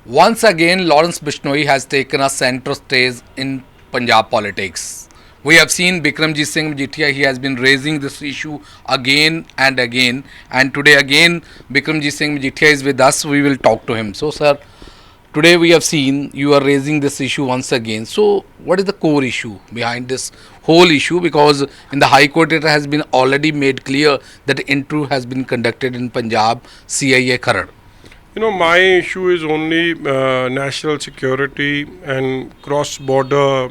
Once again, Lawrence Bishnoi has taken a central stage in Punjab politics. We have seen Bikramjit Singh Majithia, he has been raising this issue again and again. And today again, Bikramjit Singh Majithia is with us. We will talk to him. So, sir, today we have seen you are raising this issue once again. So, what is the core issue behind this whole issue? Because in the High Court, it has been already made clear that the interview has been conducted in Punjab, CIA Kharad. My issue is only national security and cross-border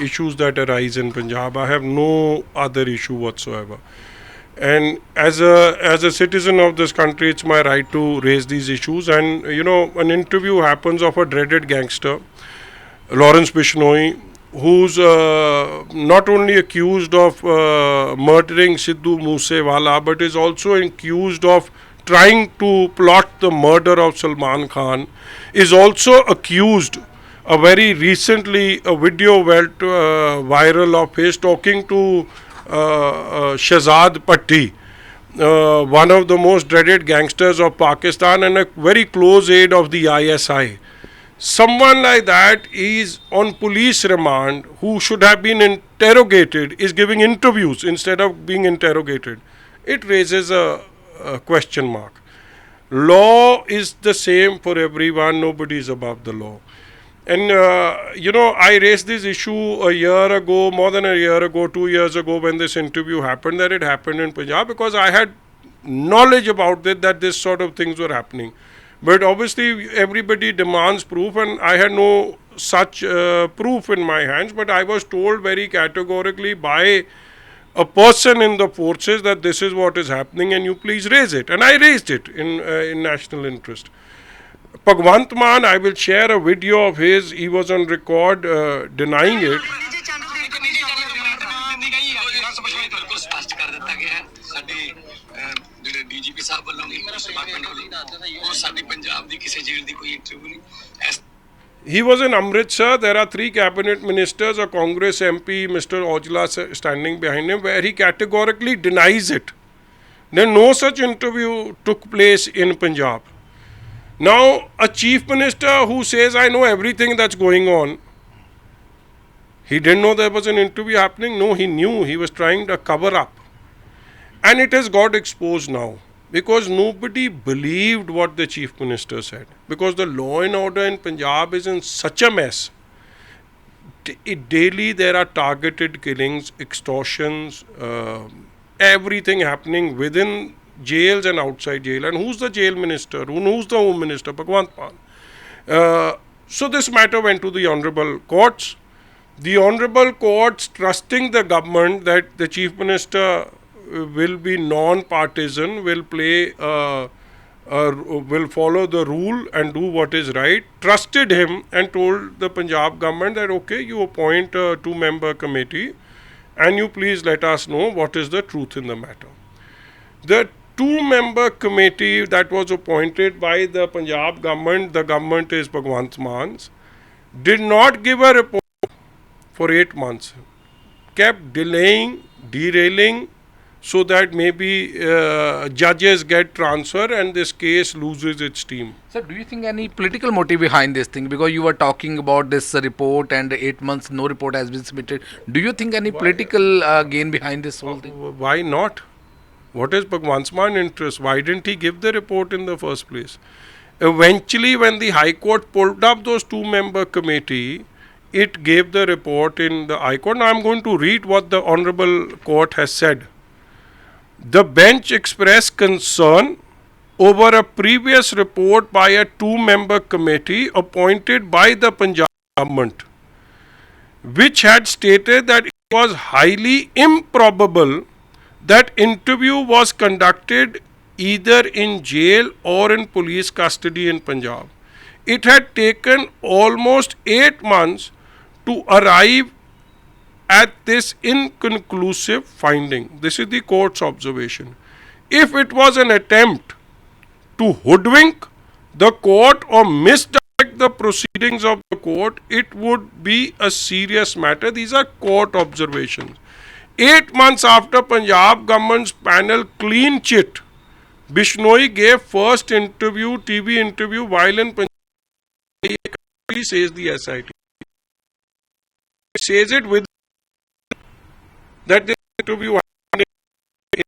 issues that arise in Punjab. I have no other issue whatsoever. And as a citizen of this country, it's my right to raise these issues. And an interview happens of a dreaded gangster, Lawrence Bishnoi, who's not only accused of murdering Sidhu Moosewala, but is also accused of trying to plot the murder of Salman Khan, is also accused. Very recently, a video went viral of his talking to Shahzad Patti, one of the most dreaded gangsters of Pakistan and a very close aide of the ISI. Someone like that is on police remand who should have been interrogated, is giving interviews instead of being interrogated. It raises a question mark. Law is the same for everyone, nobody is above the law. And I raised this issue a year ago, more than a year ago, 2 years ago, when this interview happened, that it happened in Punjab, because I had knowledge about it, that this sort of things were happening. But obviously everybody demands proof, and I had no such proof in my hands, but I was told very categorically by a person in the forces that this is what is happening and you please raise it. And I raised it in national interest. Bhagwant Mann, I will share a video of his. He was on record denying it. He was in Amritsar. There are 3 cabinet ministers, a Congress MP, Mr. Ojla, standing behind him, where he categorically denies it. Then no such interview took place in Punjab. Now, a chief minister who says, I know everything that's going on, he didn't know there was an interview happening. No, he knew. He was trying to cover up. And it has got exposed now, because nobody believed what the chief minister said. Because the law and order in Punjab is in such a mess. Daily there are targeted killings, extortions, everything happening within jails and outside jail. And who's the jail minister? Who's the home minister? Bhagwant Mann. So this matter went to the honorable courts. The honorable courts, trusting the government that the chief minister will be non-partisan, will will follow the rule and do what is right, trusted him and told the Punjab government that okay, you appoint a 2-member committee and you please let us know what is the truth in the matter. The 2-member committee that was appointed by the Punjab government, the government is Bhagwant Mann's, did not give a report for 8 months, kept delaying, derailing, so that maybe judges get transfer and this case loses its steam. Sir, do you think any political motive behind this thing? Because you were talking about this report and 8 months no report has been submitted. Do you think any political gain behind this whole thing? Why not? What is Bhagwant Mann's interest? Why didn't he give the report in the first place? Eventually, when the High Court pulled up those 2-member committee, it gave the report in the High Court. Now I'm going to read what the Honorable Court has said. The bench expressed concern over a previous report by a 2-member committee appointed by the Punjab government, which had stated that it was highly improbable that interview was conducted either in jail or in police custody in Punjab. It had taken almost 8 months to arrive at this inconclusive finding. This is the court's observation. If it was an attempt to hoodwink the court or misdirect the proceedings of the court, it would be a serious matter. These are court observations. 8 months after Punjab government's panel clean chit, Bishnoi gave first interview, TV interview while in Punjab. he says the SIT. He says it with that this interview happened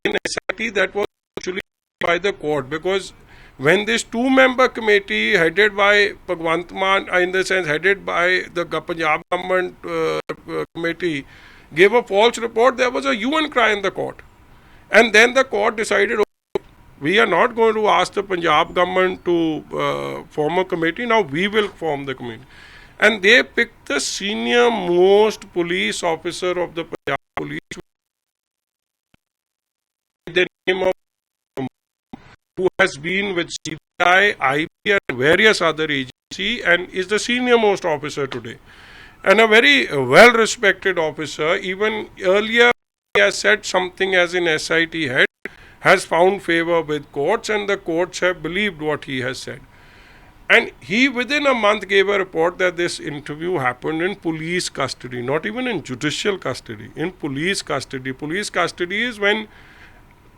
in SIT that was actually by the court, because when this two-member committee headed by Bhagwant Mann, in the sense headed by the Punjab government committee, gave a false report, there was a hue and cry in the court. And then the court decided, okay, we are not going to ask the Punjab government to form a committee, now we will form the committee. And they picked the senior most police officer of the Punjab police, the name of who has been with CBI, IB and various other agencies and is the senior most officer today. And a very well respected officer, even earlier he has said something as in SIT head, has found favor with courts and the courts have believed what he has said. And he within a month gave a report that this interview happened in police custody, not even in judicial custody, in police custody. Police custody is when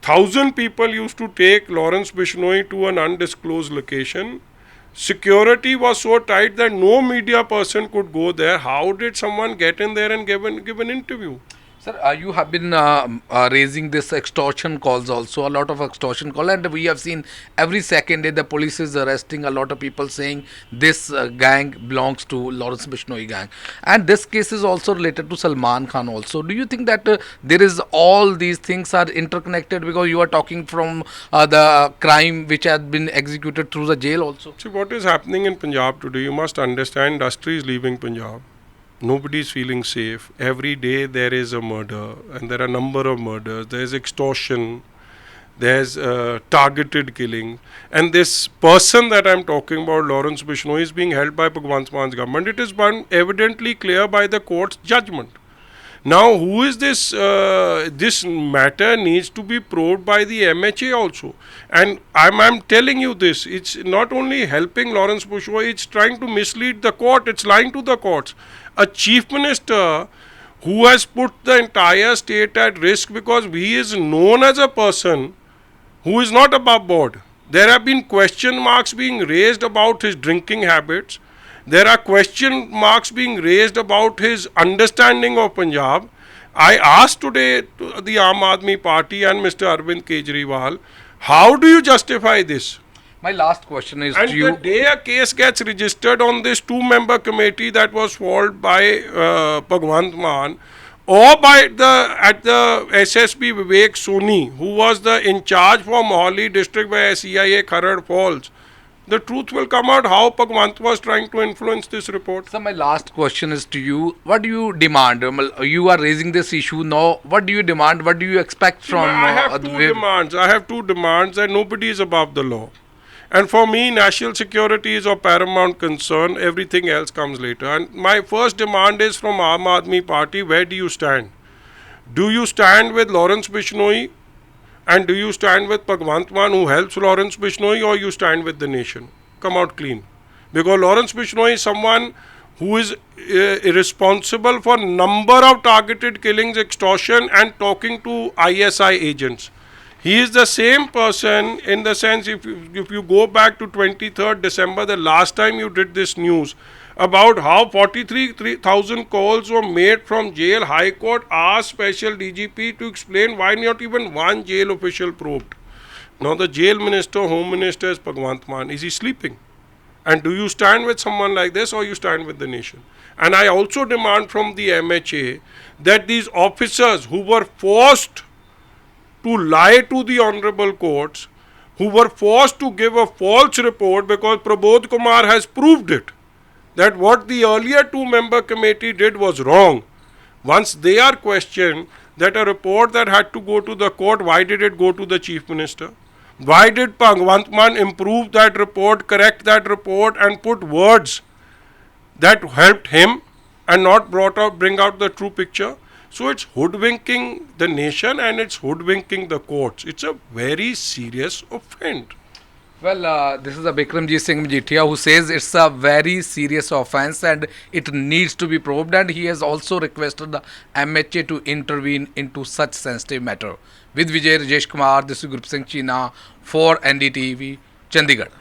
1,000 people used to take Lawrence Bishnoi to an undisclosed location. Security was so tight that no media person could go there. How did someone get in there and give an interview? Sir, you have been raising this extortion calls also, a lot of extortion call, and we have seen every second day the police is arresting a lot of people saying this gang belongs to Lawrence Bishnoi gang. And this case is also related to Salman Khan also. Do you think that there is all these things are interconnected, because you are talking from the crime which has been executed through the jail also? See, what is happening in Punjab today, you must understand, industry is leaving Punjab. Nobody is feeling safe. Every day there is a murder, and there are a number of murders. There is extortion, there's targeted killing. And this person that I'm talking about, Lawrence Bishnoi, is being held by Bhagwant Mann's government. It is evidently clear by the court's judgment. Now, who is this? This matter needs to be probed by the MHA also. And I'm telling you this, it's not only helping Lawrence Bishnoi, it's trying to mislead the court, it's lying to the courts. A chief minister who has put the entire state at risk because he is known as a person who is not above board. There have been question marks being raised about his drinking habits. There are question marks being raised about his understanding of Punjab. I asked today to the Aam Aadmi Party and Mr. Arvind Kejriwal, how do you justify this? My last question is And to you. the day a case gets registered on this two-member committee that was formed by Bhagwant Mann or by the SSP Vivek Soni, who was the in charge for Mohali district by CIA Kharad Falls, the truth will come out how Bhagwant was trying to influence this report. So my last question is to you. What do you demand? You are raising this issue now. What do you demand? What do you expect from? I have two demands. I have two demands that nobody is above the law. And for me, national security is of paramount concern. Everything else comes later. And my first demand is from Aam Aadmi Party, where do you stand? Do you stand with Lawrence Bishnoi? And do you stand with Bhagwant Mann, who helps Lawrence Bishnoi, or you stand with the nation? Come out clean. Because Lawrence Bishnoi is someone who is responsible for number of targeted killings, extortion and talking to ISI agents. He is the same person in the sense, if you go back to 23rd December, the last time you did this news, about how 43,000 calls were made from jail. High Court asked Special DGP to explain why not even one jail official probed. Now the jail minister, home minister is Bhagwant Mann. Is he sleeping? And do you stand with someone like this, or you stand with the nation? And I also demand from the MHA that these officers who were forced to lie to the honorable courts, who were forced to give a false report, because Prabodh Kumar has proved it, that what the earlier two-member committee did was wrong. Once they are questioned, that a report that had to go to the court, why did it go to the chief minister? Why did Bhagwant Mann improve that report, correct that report and put words that helped him and not bring out the true picture? So it's hoodwinking the nation and it's hoodwinking the courts. It's a very serious offence. Well, this is a Bikramjit Singh Majithia who says it's a very serious offence and it needs to be probed, and he has also requested the MHA to intervene into such sensitive matter. With Vijay Rajesh Kumar, this is Group Singh China for NDTV, Chandigarh.